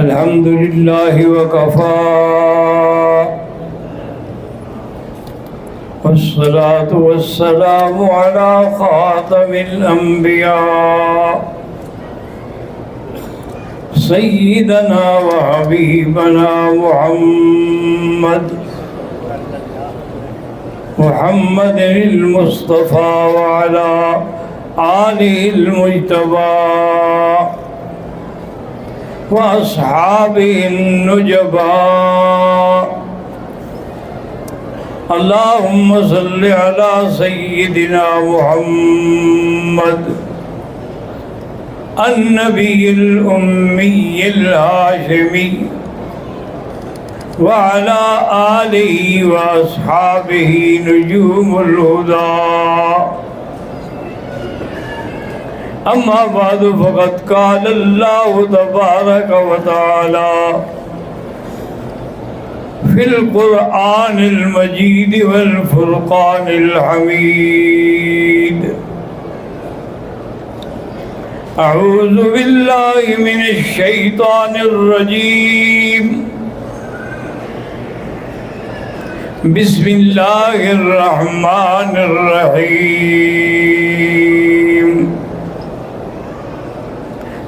الحمد لله وكفى والصلاة والسلام على خاتم الأنبياء سيدنا وحبيبنا محمد المصطفى وعلى آله المجتبى وأصحابه النجباء اللهم صل على سيدنا محمد النبي الأمي الهاشمي وعلى آله وأصحابه نجوم الهدى. أما بعد فقد قال الله تبارك وتعالى في القرآن المجيد والفرقان الحميد: أعوذ بالله من الشيطان الرجيم. بسم الله الرحمن الرحيم.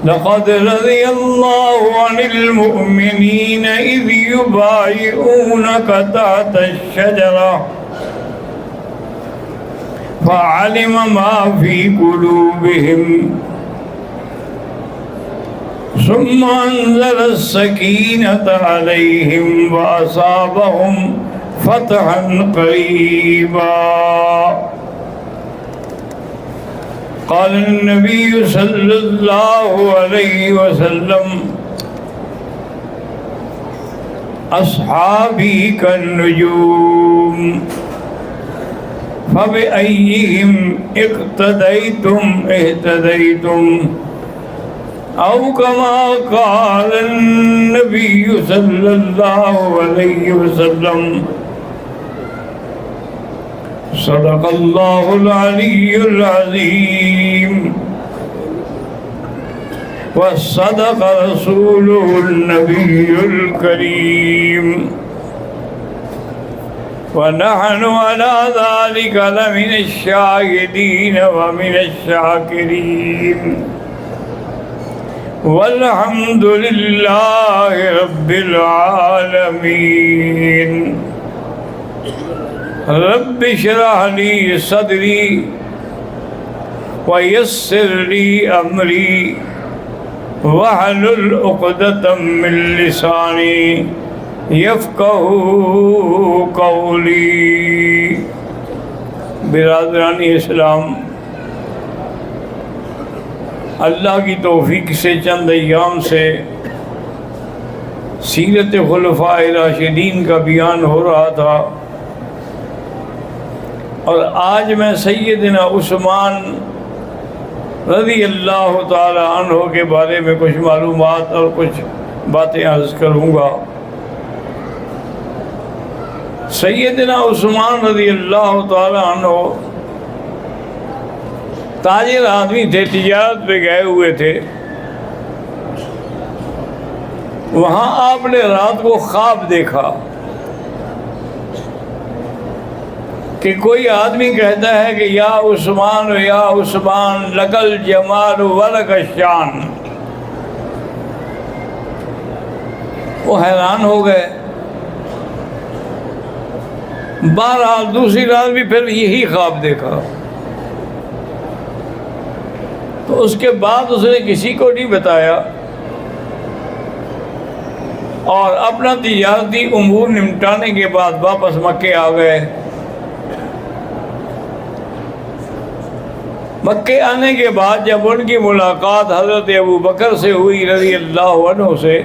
لقد رضي الله عن المؤمنين إذ يبايعونك تحت الشجرة فعلم ما في قلوبهم ثم أنزل السكينة عليهم وأصابهم فتحا قريبا. قال النبي صلى الله عليه وسلم: أصحابي كالنجوم فبأيهم اقتديتم اهتديتم، أو كما قال النبي صلى الله عليه وسلم. صدق الله العلي العظيم وصدق رسوله النبي الكريم، ونحن على ذلك لمن الشاهدين ومن الشاكرين، والحمد لله رب العالمين. رب اشرح لي صدري ويسر لي أمري واحلل عقدة من لساني يفقهوا قولي. برادران اسلام، اللہ کی توفیق سے چند ایام سے سیرت خلفاء راشدین کا بیان ہو رہا تھا، اور آج میں سیدنا عثمان رضی اللہ تعالی عنہ کے بارے میں کچھ معلومات اور کچھ باتیں عرض کروں گا۔ سیدنا عثمان رضی اللہ تعالی عنہ تاجر آدمی تھے، تجارت پہ گئے ہوئے تھے۔ وہاں آپ نے رات کو خواب دیکھا کہ کوئی آدمی کہتا ہے کہ یا عثمان لکل جمال ولک الشان۔ وہ حیران ہو گئے۔ بہرحال دوسری رات بھی پھر یہی خواب دیکھا، تو اس کے بعد اس نے کسی کو نہیں بتایا اور اپنا تجارتی امور نمٹانے کے بعد واپس مکے آ گئے۔ مکے آنے کے بعد جب ان کی ملاقات حضرت ابو بکر سے ہوئی رضی اللہ عنہ سے،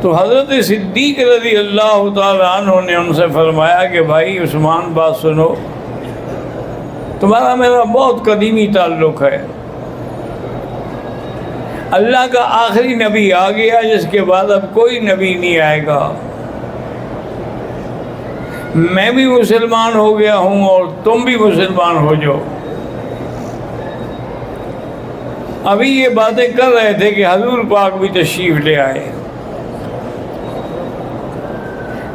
تو حضرت صدیق رضی اللہ تعالی عنہ نے ان سے فرمایا کہ بھائی عثمان، بات سنو، تمہارا میرا بہت قدیمی تعلق ہے۔ اللہ کا آخری نبی آ گیا، جس کے بعد اب کوئی نبی نہیں آئے گا۔ میں بھی مسلمان ہو گیا ہوں اور تم بھی مسلمان ہو جاؤ۔ ابھی یہ باتیں کر رہے تھے کہ حضور پاک بھی تشریف لے آئے.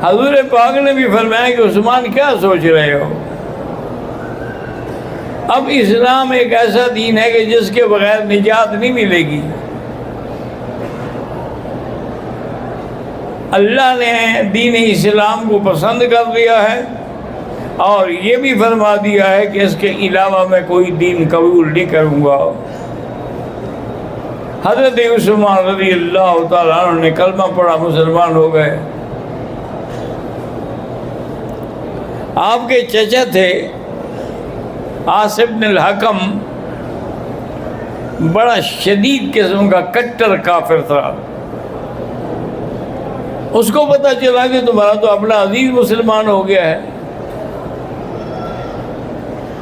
حضور پاک نے بھی فرمایا کہ عثمان کیا سوچ رہے ہو؟ اب اسلام ایک ایسا دین ہے کہ جس کے بغیر نجات نہیں ملے گی. اللہ نے دین اسلام کو پسند کر لیا ہے اور یہ بھی فرما دیا ہے کہ اس کے علاوہ میں کوئی دین قبول نہیں کروں گا. حضرت عثمان رضی اللہ تعالیٰ عنہ نے کلمہ پڑھا، مسلمان ہو گئے. آپ کے چچا تھے عاص بن الحکم، بڑا شدید قسم کا کٹر کافر تھا. اس کو پتہ چلا کہ تمہارا تو اپنا عزیز مسلمان ہو گیا ہے.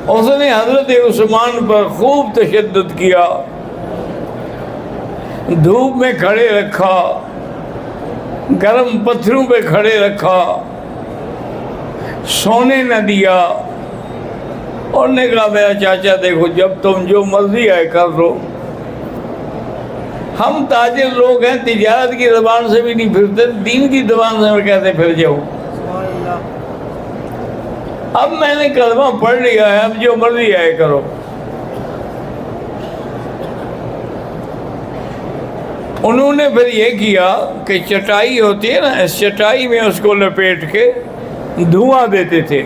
اس نے حضرت عثمان پر خوب تشدد کیا، دھوپ میں کھڑے رکھا، گرم پتھروں پہ کھڑے رکھا، سونے نہ دیا، اور نے کہا میرا چاچا دیکھو جب تم جو مرضی آئے کر لو، ہم تاجر لوگ ہیں، تجارت کی زبان سے بھی نہیں پھرتے، دین کی زبان سے میں کیسے پھر جاؤں؟ اب میں نے کلمہ پڑھ لیا ہے، اب جو مرضی آئے کرو. انہوں نے پھر یہ کیا کہ چٹائی ہوتی ہے نا، اس چٹائی میں اس کو لپیٹ کے دھواں دیتے تھے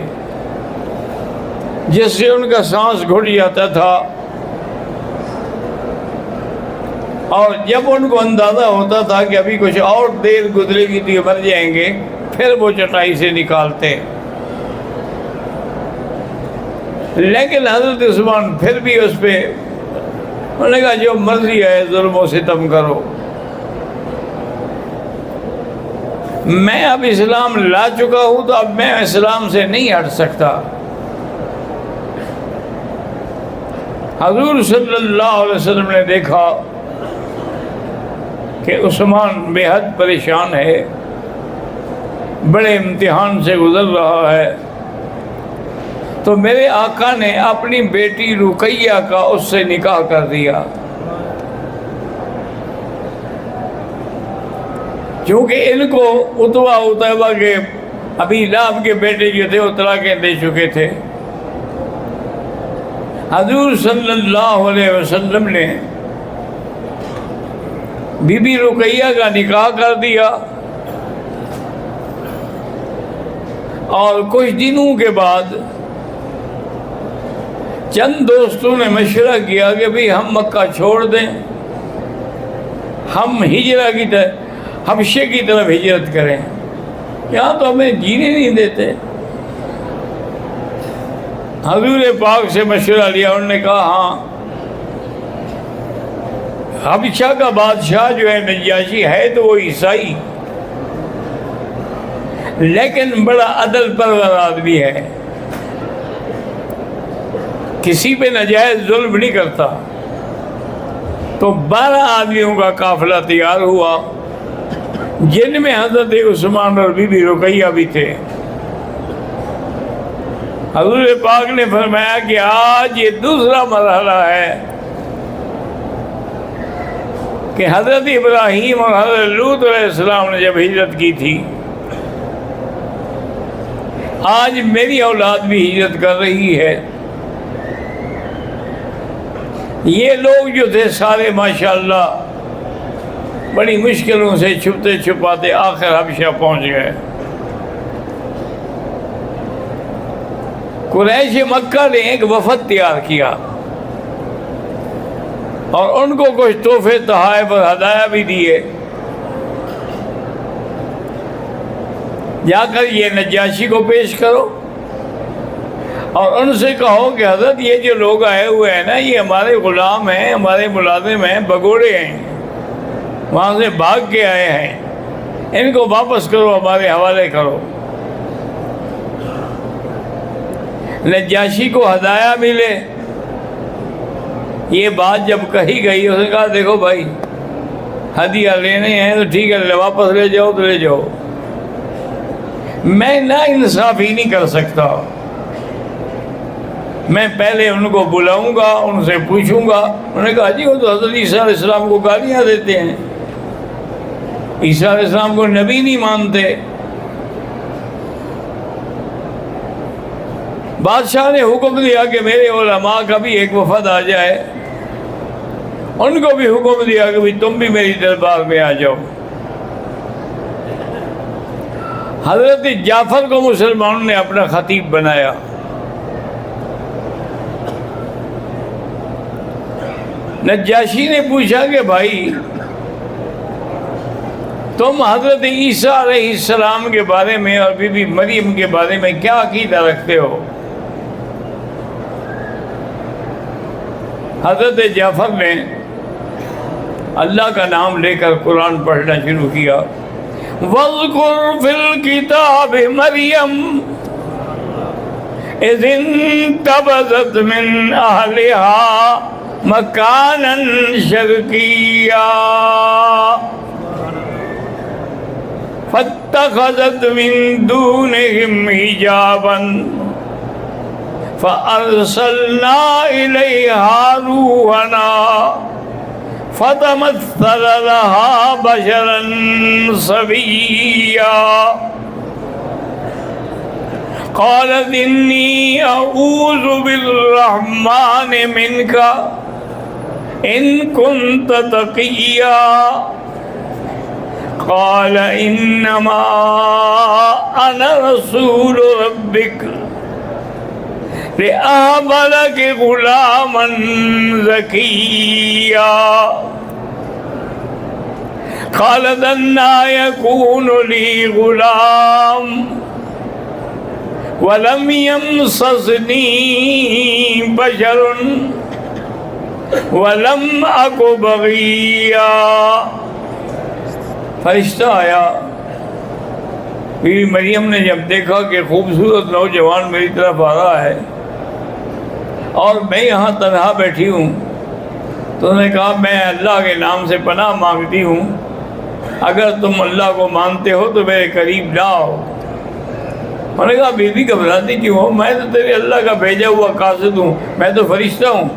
جس سے ان کا سانس گھٹ جاتا تھا، اور جب ان کو اندازہ ہوتا تھا کہ ابھی کچھ اور دیر گزرے گی تو یہ مر جائیں گے، پھر وہ چٹائی سے نکالتے. لیکن حضرت عثمان پھر بھی اس پہ انہوں نے کہا جو مرضی ہے ظلم و ستم کرو، میں اب اسلام لا چکا ہوں تو اب میں اسلام سے نہیں ہٹ سکتا. حضور صلی اللہ علیہ وسلم نے دیکھا کہ عثمان بے حد پریشان ہے، بڑے امتحان سے گزر رہا ہے، تو میرے آقا نے اپنی بیٹی رقیہ کا اس سے نکاح کر دیا. چونکہ ان کو عتبہ کے ابی لہب کے بیٹے جو تھے وہ طلاقیں دے چکے تھے. حضور صلی اللہ علیہ وسلم نے بی بی رقیہ کا نکاح کر دیا، اور کچھ دنوں کے بعد چند دوستوں نے مشورہ کیا کہ بھئی ہم مکہ چھوڑ دیں، ہم ہجرہ کی طرف حبشے کی طرف ہجرت کریں، یہاں تو ہمیں جینے نہیں دیتے. حضور پاک سے مشورہ لیا، انہوں نے کہا ہاں، حبشہ کا بادشاہ جو ہے نجاشی ہے تو وہ عیسائی، لیکن بڑا عدل پرور آدمی ہے، کسی پہ ناجائز ظلم نہیں کرتا. تو 12 آدمیوں کا قافلہ تیار ہوا، جن میں حضرت عثمان اور بی بی رقیہ بھی تھے. حضور پاک نے فرمایا کہ آج یہ دوسرا مرحلہ ہے کہ حضرت ابراہیم اور حضرت لوط علیہ السلام نے جب ہجرت کی تھی، آج میری اولاد بھی ہجرت کر رہی ہے. یہ لوگ جو تھے سارے ماشاءاللہ بڑی مشکلوں سے چھپتے چھپاتے آخر حبشہ پہنچ گئے. قریش مکہ نے ایک وفد تیار کیا اور ان کو کچھ تحفے تحائف اور ہدایہ بھی دیے. جا کر یہ نجاشی کو پیش کرو اور ان سے کہو کہ حضرت یہ جو لوگ آئے ہوئے ہیں نا، یہ ہمارے غلام ہیں، ہمارے ملازم ہیں، بگوڑے ہیں، وہاں سے بھاگ کے آئے ہیں، ان کو واپس کرو، ہمارے حوالے کرو. نجاشی کو ہدایہ ملے. یہ بات جب کہی گئی، اس نے کہا دیکھو بھائی ہدیہ لینے ہیں تو ٹھیک ہے، واپس لے جاؤ تو لے جاؤ، میں نا انصافی نہیں کر سکتا. میں پہلے ان کو بلاؤں گا، ان سے پوچھوں گا۔ انہوں نے کہا جی وہ تو حضرت عیسیٰ علیہ السلام کو گالیاں دیتے ہیں، عیسیٰ علیہ السلام کو نبی نہیں مانتے۔ بادشاہ نے حکم دیا کہ میرے علماء کا بھی ایک وفد آ جائے، ان کو بھی حکم دیا کہ تم بھی میری دربار میں آ جاؤ۔ حضرت جعفر کو مسلمانوں نے اپنا خطیب بنایا۔ نجاشی نے پوچھا کہ بھائی تم حضرت عیسیٰ علیہ السلام کے بارے میں اور بی بی مریم کے بارے میں کیا عقیدہ رکھتے ہو؟ حضرت جعفر نے اللہ کا نام لے کر قرآن پڑھنا شروع کیا۔ وَاذْكُرْ فِي الْكِتَابِ مَرْيَمَ إِذِ انتَبَذَتْ مِنْ أَهْلِهَا مَكَانًا شَرْقِيًّا فَاتَّخَذَتْ مِنْ دُونِهِمْ حِجَابًا فَأَرْسَلْنَا إِلَيْهَا رُوحَنَا فَتَمَثَّلَ لَهَا بَشَرًا سَوِيًّا قَالَتْ إِنِّي أَعُوذُ بِالرَّحْمَنِ مِنْكَ إِن كُنتَ تَقِيًّا قَالَ إِنَّمَا أَنَا رَسُولُ رَبِّكَ لِأَهَبَ لَكِ غُلَامًا زَكِيًّا قَالَتْ أَنَّىٰ يَكُونُ لِي غُلَامٌ وَلَمْ يَمْسَسْنِي بَشَرٌ وَلَمْ أَكُ بَغِيًّا۔ فرشتہ آیا، بی بی مریم نے جب دیکھا کہ خوبصورت نوجوان میری طرف آ رہا ہے اور میں یہاں تنہا بیٹھی ہوں، تو انہوں نے کہا میں اللہ کے نام سے پناہ مانگتی ہوں، اگر تم اللہ کو مانتے ہو تو میرے قریب نہ آؤ۔ انہوں نے کہا بی بی گھبراتی کیوں ہو؟ میں تو تیرے اللہ کا بھیجا ہوا قاصد ہوں، میں تو فرشتہ ہوں،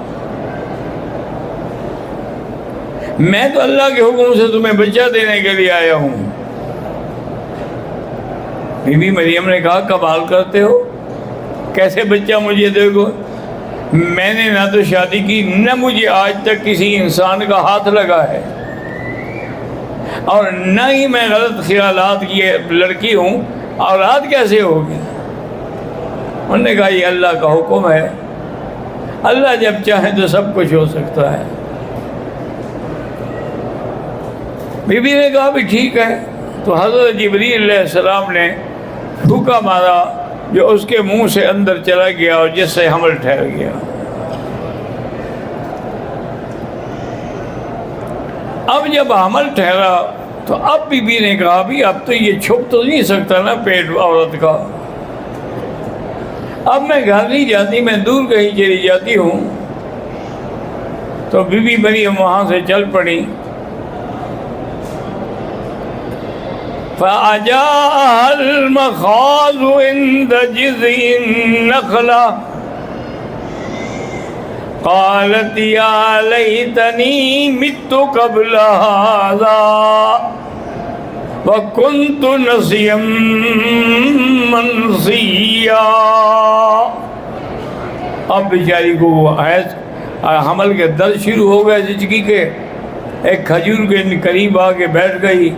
میں تو اللہ کے حکم سے تمہیں بچہ دینے کے لیے آیا ہوں۔ بی بی مریم نے کہا کمال کرتے ہو، کیسے بچہ مجھے دے گو؟ میں نے نہ تو شادی کی، نہ مجھے آج تک کسی انسان کا ہاتھ لگا ہے، اور نہ ہی میں غلط خیالات کی لڑکی ہوں، اولاد کیسے ہوگی؟ انہوں نے کہا یہ اللہ کا حکم ہے، اللہ جب چاہے تو سب کچھ ہو سکتا ہے۔ بی بی نے کہا بھی ٹھیک ہے۔ تو حضرت جبریل علیہ السلام نے پھونکا مارا جو اس کے منہ سے اندر چلا گیا اور جس سے حمل ٹھہر گیا۔ اب جب حمل ٹھہرا تو اب بی بی نے کہا بھی اب تو یہ چھپ تو نہیں سکتا نا پیٹ عورت کا، اب میں گھر نہیں جاتی، میں دور کہیں چلی جاتی ہوں۔ تو بی بی مریم وہاں سے چل پڑی۔ فَأَجَاءَهَا الْمَخَاضُ عِندَ جِذْعِ النَّخْلَةِ قَالَتْ يَا لَيْتَنِي مِتُّ قَبْلَ هَٰذَا وَكُنتُ نَسِيًّا مَّنسِيًّا۔ اب بیچاری کو وہ حمل کے درد شروع ہو گئے زچگی کے، ایک کھجور کے قریب آ کے بیٹھ گئی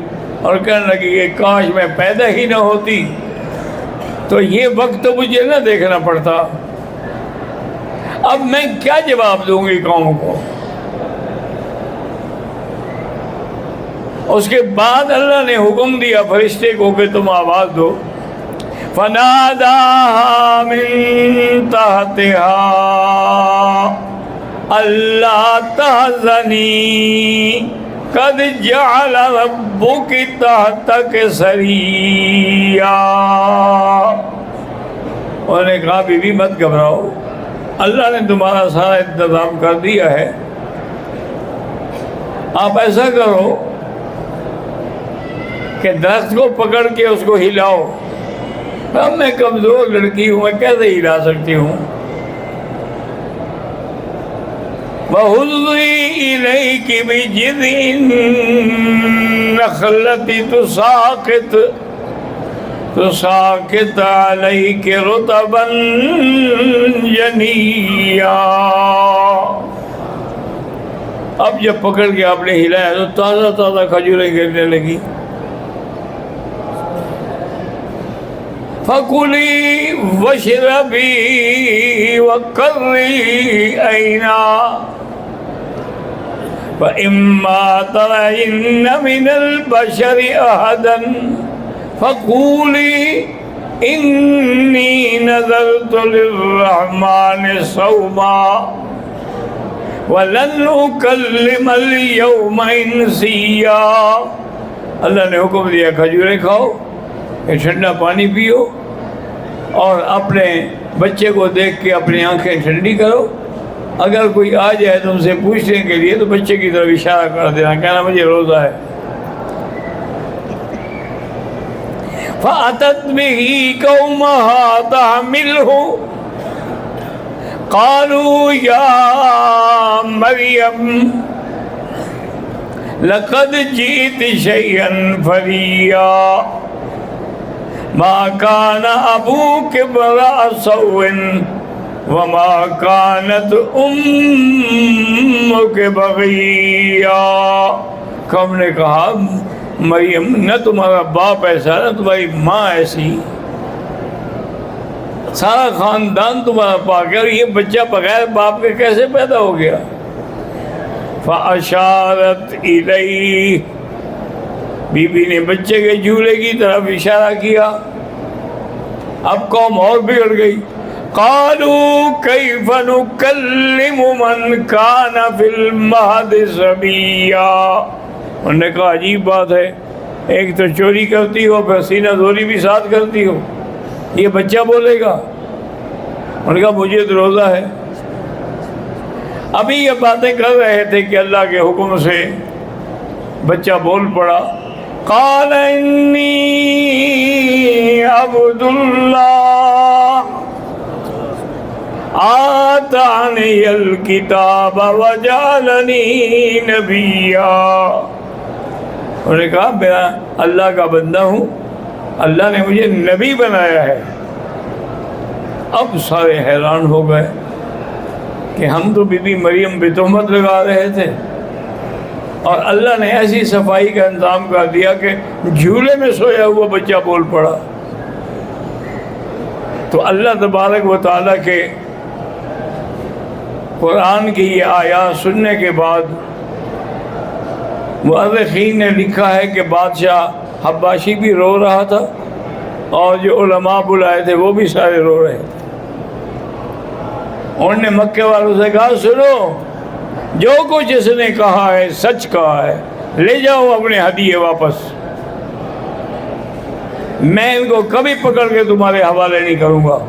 اور کہنے لگی کہ کاش میں پیدا ہی نہ ہوتی تو یہ وقت تو مجھے نہ دیکھنا پڑتا، اب میں کیا جواب دوں گی قوم کو؟ اس کے بعد اللہ نے حکم دیا فرشتے کو کہ تم آواز دو۔ فَنَادَاهَا مِن تَحْتِهَا أَلَّا تَحْزَنِي قَدْ جَعَلَ رَبُّكِ تَحْتَكِ سَرِيًّا۔ انہوں نے کہا بی بی مت گھبراؤ، اللہ نے تمہارا سارا انتظام کر دیا ہے، آپ ایسا کرو کہ درخت کو پکڑ کے اس کو ہلاؤ۔ اب میں کمزور لڑکی ہوں، میں کیسے ہلا سکتی ہوں؟ وَهُزِّي إِلَيْكِ بِجِذْعِ النَّخْلَةِ تُسَاقِطْ عَلَيْكِ رُطَبًا جَنِيًّا. اب جب پکڑ کے آپ نے ہلایا تو تازہ تازہ کھجوریں گرنے لگی. فَكُلِي وَاشْرَبِي وَقَرِّي عَيْنًا فَإِمَّا تَرَيِنَّ مِنَ الْبَشَرِ أَحَدًا فَقُولِي إِنِّي نَذَرْتُ لِلرَّحْمَنِ صَوْمًا وَلَنْ أُكَلِّمَ الْيَوْمَ إِنسِيًّا. اللہ نے حکم دیا کھجوریں کھاؤ، یہ ٹھنڈا پانی پیو، اور اپنے بچے کو دیکھ کے اپنی آنکھیں ٹھنڈی کرو. اگر کوئی آ جائے تم سے پوچھنے کے لیے تو بچے کی طرف اشارہ کر دینا، کہنا مجھے روزہ ہے. فَأَتَتْ بِهِ قَوْمَهَا تَحْمِلُهُ قَالُوا يَا مَرْيَمُ لَقَدْ جِئْتِ شَيْئًا فَرِيًّا مَا كَانَ أَبُوكِ امْرَأَ سَوْءٍ وَمَا كَانَتْ أُمُّكِ بَغِيًّا. قوم نے کہا مریم نہ تمہارا باپ ایسا نہ تمہاری ماں ایسی، سارا خاندان تمہارا پاک ہے، اور یہ بچہ بغیر باپ کے کیسے پیدا ہو گیا؟ فَأَشَارَتْ إِلَيْهِ، بی بی نے بچے کے جھولے کی طرف اشارہ کیا. اب قوم اور بگڑ گئی. قَالُوا كَيْفَ نُكَلِّمُ مَنْ كَانَ فِي الْمَهْدِ صَبِيًّا. انہوں نے کہا عجیب بات ہے، ایک تو چوری کرتی ہو، پھر سینہ زوری بھی ساتھ کرتی ہو، یہ بچہ بولے گا؟ انہوں نے کہا مجھے تو روزہ ہے. ابھی یہ باتیں کر رہے تھے کہ اللہ کے حکم سے بچہ بول پڑا. قال انی عبد اللہ آتانی الکتاب وجعلنی نبیا. انہوں نے کہا میں اللہ کا بندہ ہوں، اللہ نے مجھے نبی بنایا ہے. اب سارے حیران ہو گئے کہ ہم تو بی بی مریم پہ تہمت لگا رہے تھے، اور اللہ نے ایسی صفائی کا انتظام کر دیا کہ جھولے میں سویا ہوا بچہ بول پڑا. تو اللہ تبارک و تعالیٰ کے قرآن کی یہ آیات سننے کے بعد مؤرخین نے لکھا ہے کہ بادشاہ حباشی بھی رو رہا تھا، اور جو علماء بلائے تھے وہ بھی سارے رو رہے تھے. انہوں نے مکے والوں سے کہا سنو، جو کچھ اس نے کہا ہے سچ کہا ہے، لے جاؤ اپنے ہدیے واپس، میں ان کو کبھی پکڑ کے تمہارے حوالے نہیں کروں گا.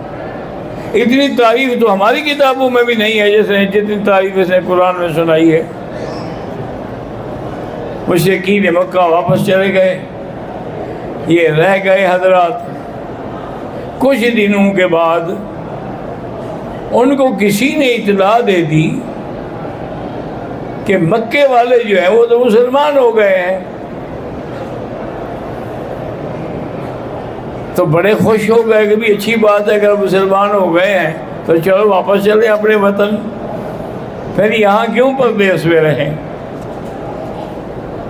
اتنی تعریف تو ہماری کتابوں میں بھی نہیں ہے جتنی تعریف اس نے قرآن میں سنائی ہے. مشرکین مکہ واپس چلے گئے. یہ رہ گئے حضرات. کچھ دنوں کے بعد ان کو کسی نے اطلاع دے دی کہ مکے والے جو ہیں وہ تو مسلمان ہو گئے ہیں. تو بڑے خوش ہو گئے کہ بھی اچھی بات ہے، اگر مسلمان ہو گئے ہیں تو چلو واپس چلیں اپنے وطن، پھر یہاں کیوں پردیس میں رہیں.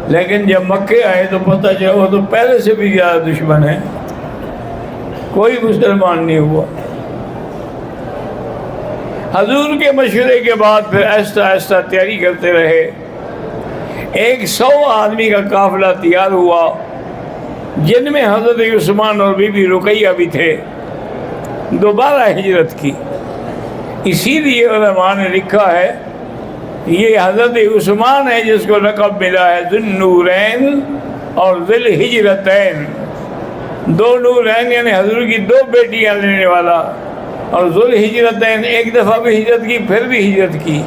لیکن جب مکے آئے تو پتہ چلا وہ تو پہلے سے بھی زیادہ دشمن ہیں، کوئی مسلمان نہیں ہوا. حضور کے مشورے کے بعد پھر آہستہ آہستہ تیاری کرتے رہے. 100 آدمی کا قافلہ تیار ہوا، جن میں حضرت عثمان اور بی بی رقیہ بھی تھے. دوبارہ ہجرت کی. اسی لیے علماء نے لکھا ہے یہ حضرت عثمان ہے جس کو لقب ملا ہے ذو النورین اور ذو الہجرتین. 2 نورین یعنی حضور کی 2 بیٹیاں لینے والا، اور ذو الہجرتین ایک دفعہ بھی ہجرت کی پھر بھی ہجرت کی.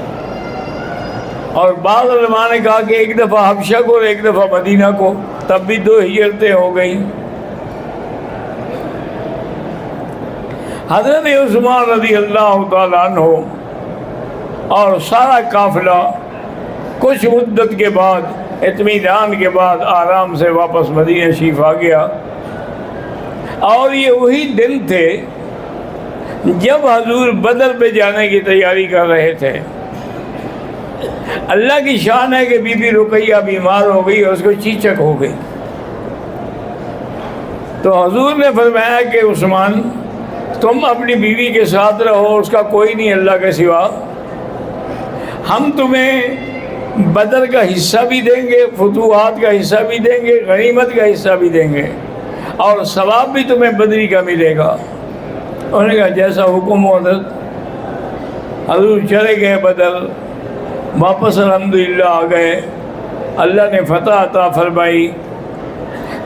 اور بعض علماء نے کہا کہ ایک دفعہ حبشہ کو اور ایک دفعہ مدینہ کو، تب بھی 2 ہجرتیں ہو گئیں. حضرت عثمان رضی اللہ تعالیٰ عنہ اور سارا قافلہ کچھ مدت کے بعد، اطمینان کے بعد آرام سے واپس مدینہ شریف آ گیا۔ اور یہ وہی دن تھے جب حضور بدر پہ جانے کی تیاری کر رہے تھے۔ اللہ کی شان ہے کہ بی بی رقیہ بیمار ہو گئی اور اس کو چیچک ہو گئی، تو حضور نے فرمایا کہ عثمان تم اپنی بیوی کے ساتھ رہو، اس کا کوئی نہیں اللہ کے سوا، ہم تمہیں بدر کا حصہ بھی دیں گے، فتوحات کا حصہ بھی دیں گے، غنیمت کا حصہ بھی دیں گے، اور ثواب بھی تمہیں بدری کا ملے گا۔ انہوں نے کہا جیسا حکم ہو حضرت۔ حضور چلے گئے بدر، واپس الحمدللہ آ گئے، اللہ نے فتح عطا فرمائی۔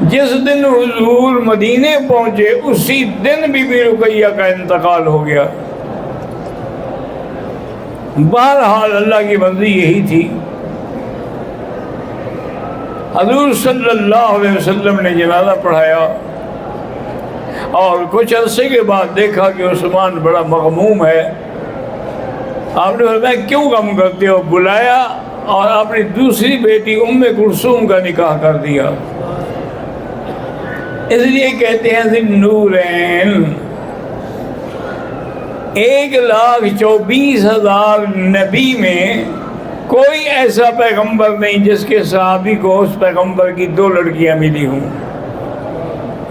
جس دن حضور مدینے پہنچے اسی دن بی بی رقیہ کا انتقال ہو گیا۔ بہرحال اللہ کی مرضی یہی تھی۔ حضور صلی اللہ علیہ وسلم نے جنازہ پڑھایا اور کچھ عرصے کے بعد دیکھا کہ عثمان بڑا مغموم ہے۔ آپ نے فرمایا کیوں غم کرتے ہو؟ بلایا اور اپنی دوسری بیٹی ام کلثوم کا نکاح کر دیا۔ اس لیے کہتے ہیں ذی النورین، 1,24,000 نبی میں کوئی ایسا پیغمبر نہیں جس کے صحابی کو اس پیغمبر کی 2 لڑکیاں ملی ہوں۔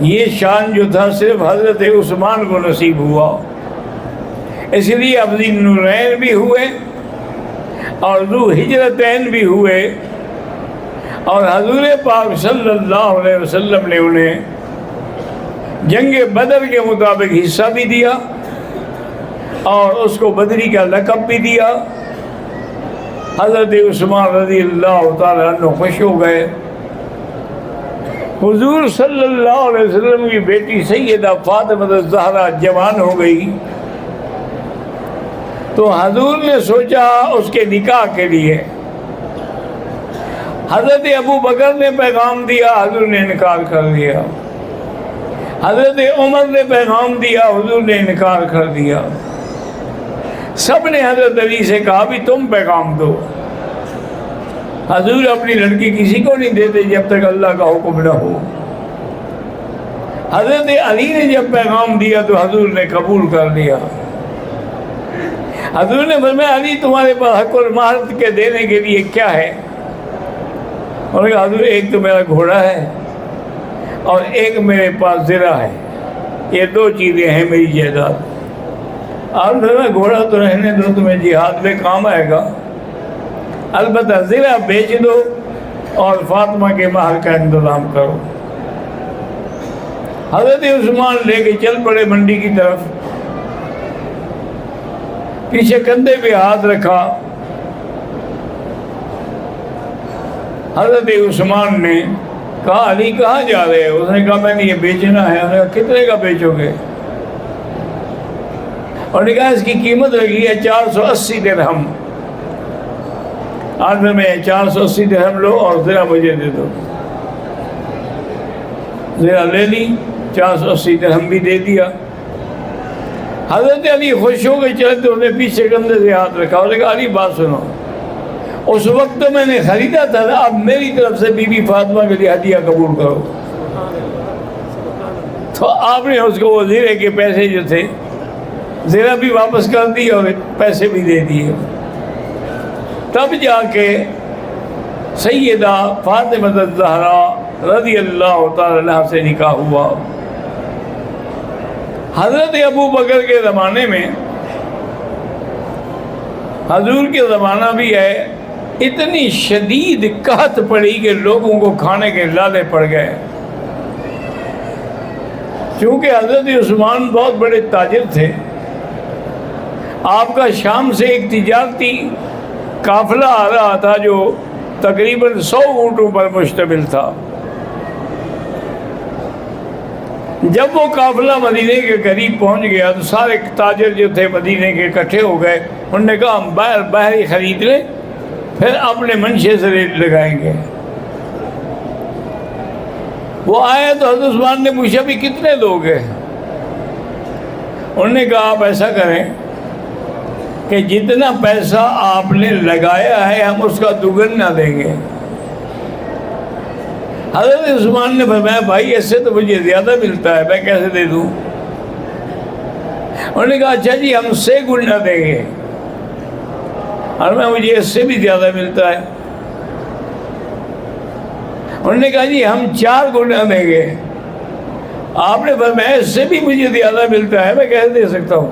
یہ شان جو تھا صرف حضرت عثمان کو نصیب ہوا، اس لیے اب ذی النورین بھی ہوئے اور ذو ہجرتین بھی ہوئے، اور حضور پاک صلی اللہ علیہ وسلم نے انہیں جنگ بدر کے مطابق حصہ بھی دیا اور اس کو بدری کا لقب بھی دیا۔ حضرت عثمان رضی اللہ تعالیٰ عنہ خوش ہو گئے۔ حضور صلی اللہ علیہ وسلم کی بیٹی سیدہ فاطمہ الزہرا جوان ہو گئی، تو حضور نے سوچا اس کے نکاح کے لیے۔ حضرت ابو بکر نے پیغام دیا، حضور نے انکار کر دیا۔ حضرت عمر نے پیغام دیا، حضور نے انکار کر دیا۔ سب نے حضرت علی سے کہا بھی تم پیغام دو۔ حضور اپنی لڑکی کسی کو نہیں دیتے جب تک اللہ کا حکم نہ ہو۔ حضرت علی نے جب پیغام دیا تو حضور نے قبول کر لیا۔ حضور نے فرمایا علی تمہارے پاس حق المہر کے دینے کے لیے کیا ہے؟ انہوں نے کہا حضور ایک تو میرا گھوڑا ہے اور ایک میرے پاس زرہ ہے، یہ 2 چیزیں ہیں میری جائیداد۔ آپ نے فرمایا گھوڑا تو رہنے دو، تمہیں جہاد میں کام آئے گا، البتہ زرہ بیچ دو اور فاطمہ کے مہر کا انتظام کرو۔ حضرت عثمان لے کے چل پڑے منڈی کی طرف، پیچھے کندھے پہ ہاتھ رکھا۔ حضرت عثمان نے کہا علی کہاں جا رہے ہو؟ اس نے کہا میں نے یہ بیچنا ہے۔ انہوں نے کہا کتنے کا بیچو گے؟ اور نے کہا اس کی قیمت لگی ہے 480 درہم۔ آج میں 480 درہم لو اور زرہ مجھے دے دو۔ زرہ لے لی، 480 درہم بھی دے دیا۔ حضرت علی خوش ہو گئے، چلتے انہوں نے پیچھے کندھے سے ہاتھ رکھا اور کہا علی بات سنو، اس وقت تو میں نے خریدا تھا، اب میری طرف سے بی بی فاطمہ کے لیے ہدیہ قبول کرو۔ تو آپ نے اس کو وہ زرے کے پیسے جو تھے زرہ بھی واپس کر دی اور پیسے بھی دے دیے۔ تب جا کے سیدہ فاطمہ الزہرا رضی اللہ تعالی عنہا سے نکاح ہوا۔ حضرت ابو بکر کے زمانے میں، حضور کے زمانہ بھی ہے، اتنی شدید قحط پڑی کہ لوگوں کو کھانے کے لالے پڑ گئے۔ چونکہ حضرت عثمان بہت بڑے تاجر تھے، آپ کا شام سے ایک تجارتی قافلہ آ رہا تھا جو تقریباً 100 اونٹوں پر مشتمل تھا۔ جب وہ قافلہ مدینے کے قریب پہنچ گیا تو سارے تاجر جو تھے مدینے کے اکٹھے ہو گئے۔ انہوں نے کہا ہم باہر ہی خرید لیں، پھر اپنے منشے سے ریٹ لگائیں گے۔ وہ آئے تو حضرت عثمان نے پوچھا بھی کتنے لوگ ہیں؟ انہوں نے کہا آپ ایسا کریں کہ جتنا پیسہ آپ نے لگایا ہے ہم اس کا دگنا دیں گے۔ حضرت عثمان نے فرمایا بھائی اس سے تو مجھے زیادہ ملتا ہے، میں کیسے دے دوں؟ انہوں نے کہا اچھا جی ہم 6 گنا دیں گے، اور مجھے اس سے بھی زیادہ ملتا ہے۔ انہوں نے کہا جی ہم 4 گنا دیں گے، آپ نے فرمایا اس سے بھی مجھے زیادہ ملتا ہے، میں کیسے دے سکتا ہوں؟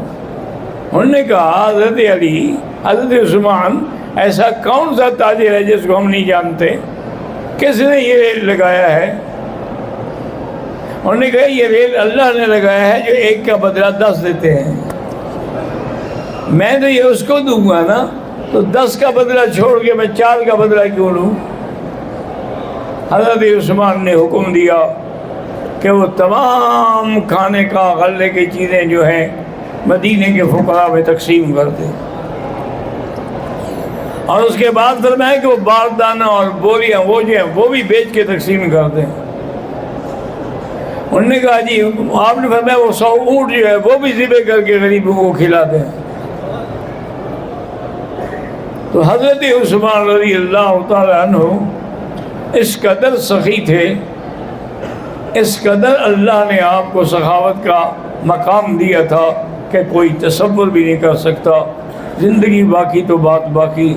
انہوں نے کہا حضرت علی، حضرت عثمان، ایسا کون سا تاجر ہے جس کو ہم نہیں جانتے؟ کس نے یہ ریٹ لگایا ہے؟ انہوں نے کہا یہ ریٹ اللہ نے لگایا ہے جو 1 کا بدلہ 10 دیتے ہیں، میں تو یہ اس کو دوں گا نا، تو 10 کا بدلہ چھوڑ کے میں 4 کا بدلہ کیوں لوں؟ حضرت عثمان نے حکم دیا کہ وہ تمام کھانے کا غلے کی چیزیں جو ہیں مدینے کے فقراء میں تقسیم کر دیں، اور اس کے بعد فرمایا کہ وہ باردانہ اور بوریاں وہ جو ہیں وہ بھی بیچ کے تقسیم کر دیں۔ انہوں نے کہا جی آپ نے فرمایا وہ 100 اونٹ جو ہے وہ بھی ذبح کر کے غریبوں کو کھلا دیں۔ تو حضرت عثمان رضی اللہ تعالیٰ عنہ اس قدر سخی تھے، اس قدر اللہ نے آپ کو سخاوت کا مقام دیا تھا کہ کوئی تصور بھی نہیں کر سکتا۔ زندگی باقی تو بات باقی۔